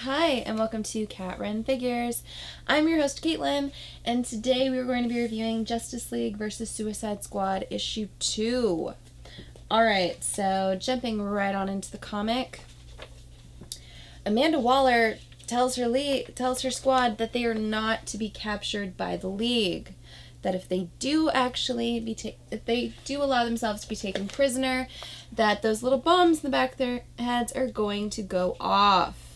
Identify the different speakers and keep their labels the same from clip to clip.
Speaker 1: Hi, and welcome to Cat Ren Figures. I'm your host, Caitlin, and today we're going to be reviewing Justice League vs. Suicide Squad issue 2. Alright, so jumping right on into the comic. Amanda Waller tells her squad that they are not to be captured by the League. That if they do if they do allow themselves to be taken prisoner, that those little bombs in the back of their heads are going to go off.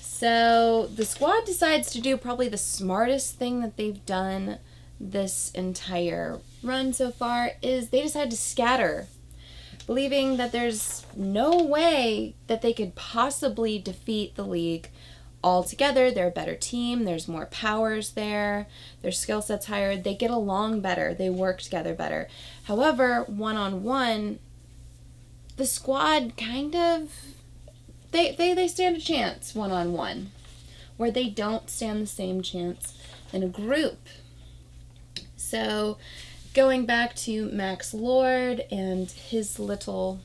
Speaker 1: So the squad decides to do probably the smartest thing that they've done this entire run so far, is they decide to scatter, believing that there's no way that they could possibly defeat the League all together. They're a better team, there's more powers there, their skill set's higher, they get along better, they work together better. However, one-on-one, the squad kind of They stand a chance one-on-one, where they don't stand the same chance in a group. So, going back to Max Lord and his little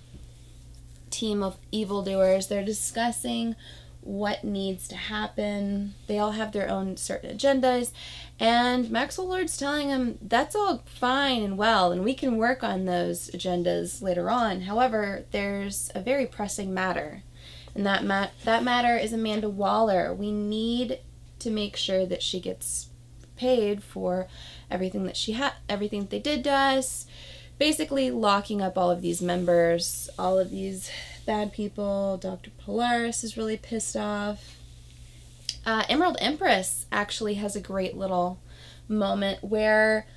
Speaker 1: team of evildoers, they're discussing what needs to happen. They all have their own certain agendas, and Maxwell Lord's telling them that's all fine and well, and we can work on those agendas later on. However, there's a very pressing matter. And that matter is Amanda Waller. We need to make sure that she gets paid for everything that everything that they did to us. Basically, locking up all of these members, all of these bad people. Dr. Polaris is really pissed off. Emerald Empress actually has a great little moment where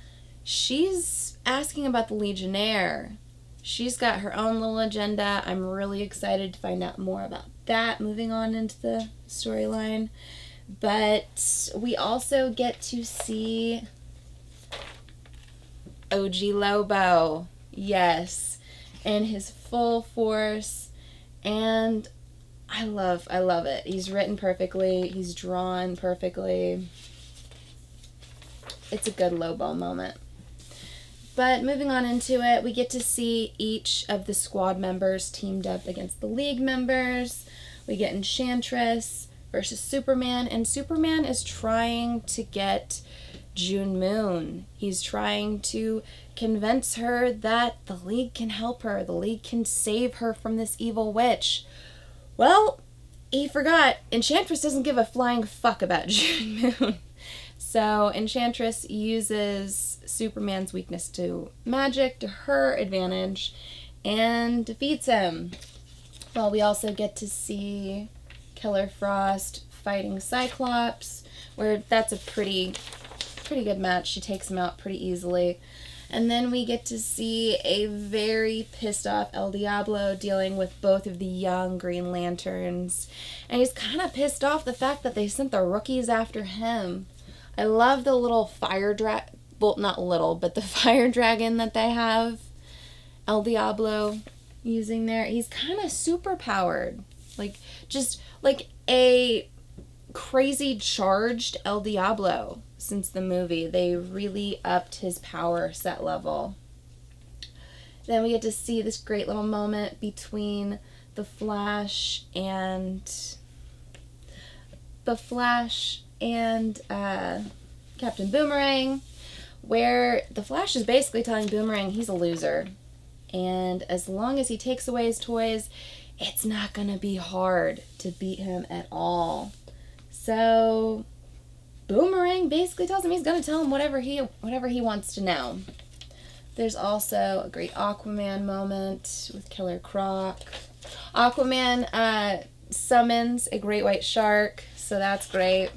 Speaker 1: she's asking about the Legionnaire. She's got her own little agenda. I'm really excited to find out more about that moving on into the storyline. But we also get to see OG Lobo, yes, in his full force, and I love it. He's written perfectly, he's drawn perfectly. It's a good Lobo moment. But moving on into it, we get to see each of the squad members teamed up against the League members. We get Enchantress versus Superman, and Superman is trying to get June Moon. He's trying to convince her that the League can help her, the League can save her from this evil witch. Well, he forgot, Enchantress doesn't give a flying fuck about June Moon. So Enchantress uses Superman's weakness to magic to her advantage and defeats him. Well, we also get to see Killer Frost fighting Cyclops, where that's a pretty good match. She takes him out pretty easily. And then we get to see a very pissed off El Diablo dealing with both of the young Green Lanterns. And he's kind of pissed off the fact that they sent the rookies after him. I love the little fire dragon, well, not little, but the fire dragon that they have El Diablo using there. He's kind of super powered. Just like a crazy charged El Diablo since the movie. They really upped his power set level. Then we get to see this great little moment between the Flash and Captain Boomerang, where the Flash is basically telling Boomerang he's a loser, and as long as he takes away his toys, it's not gonna be hard to beat him at all. So Boomerang basically tells him he's gonna tell him whatever he wants to know. There's also a great Aquaman moment with Killer Croc. Aquaman summons a great white shark, so that's great.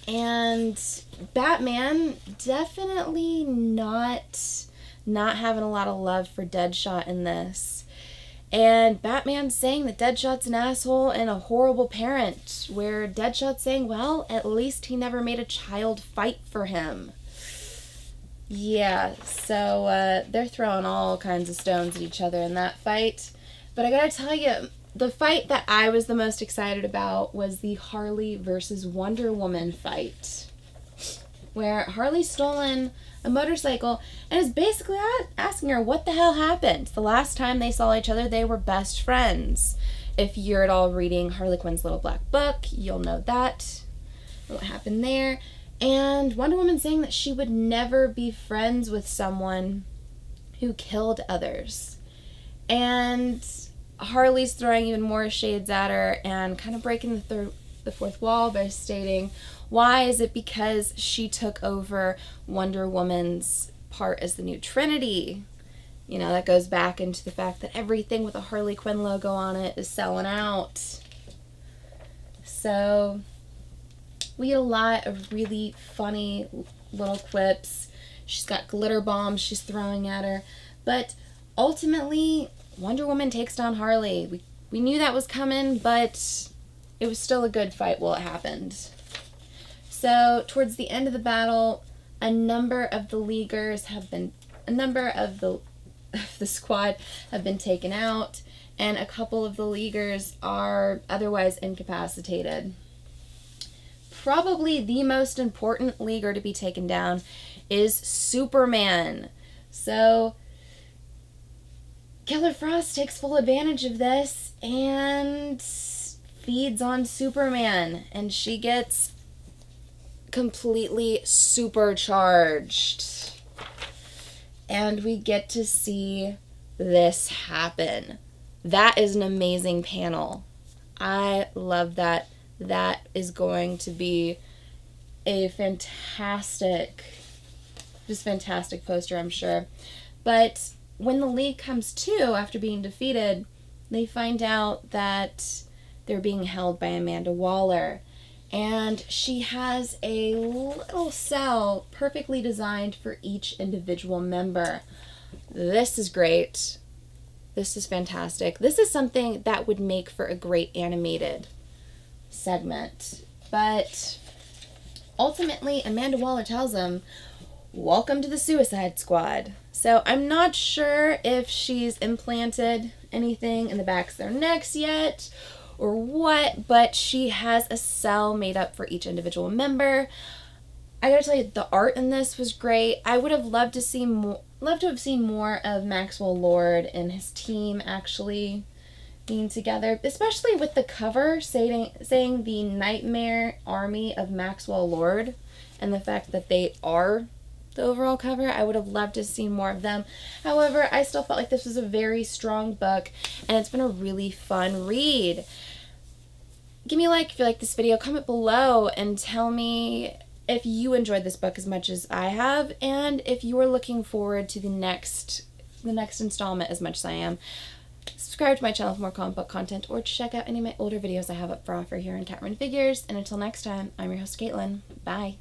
Speaker 1: And Batman definitely not having a lot of love for Deadshot in this. And Batman's saying that Deadshot's an asshole and a horrible parent, where Deadshot's saying, well, at least he never made a child fight for him. Yeah, so they're throwing all kinds of stones at each other in that fight. But I gotta tell you, the fight that I was the most excited about was the Harley versus Wonder Woman fight, where Harley's stolen a motorcycle and is basically asking her what the hell happened. The last time they saw each other, they were best friends. If you're at all reading Harley Quinn's Little Black Book, you'll know that, what happened there. And Wonder Woman saying that she would never be friends with someone who killed others. And Harley's throwing even more shades at her and kind of breaking the fourth wall by stating, why is it because she took over Wonder Woman's part as the new Trinity? You know, that goes back into the fact that everything with a Harley Quinn logo on it is selling out. So we get a lot of really funny little quips. She's got glitter bombs she's throwing at her. But ultimately, Wonder Woman takes down Harley. We knew that was coming, but it was still a good fight while it happened. So towards the end of the battle, a number of the squad have been taken out, and a couple of the Leaguers are otherwise incapacitated. Probably the most important Leaguer to be taken down is Superman. So Killer Frost takes full advantage of this and feeds on Superman, and she gets completely supercharged. And we get to see this happen. That is an amazing panel. I love that. That is going to be a fantastic poster, I'm sure. But when the League comes to, after being defeated, they find out that they're being held by Amanda Waller. And she has a little cell perfectly designed for each individual member. This is great. This is fantastic. This is something that would make for a great animated segment. But ultimately, Amanda Waller tells them, welcome to the Suicide Squad. So I'm not sure if she's implanted anything in the backs of their necks yet or what, but she has a cell made up for each individual member. I gotta tell you, the art in this was great. I would have loved to have seen more of Maxwell Lord and his team actually being together, especially with the cover saying the Nightmare Army of Maxwell Lord, and the fact that they are the overall cover. I would have loved to see more of them. However, I still felt like this was a very strong book, and it's been a really fun read. Give me a like if you like this video, comment below and tell me if you enjoyed this book as much as I have, and if you are looking forward to the next installment as much as I am. Subscribe to my channel for more comic book content, or check out any of my older videos I have up for offer here on Cat Run Figures. And until next time, I'm your host, Caitlin. Bye.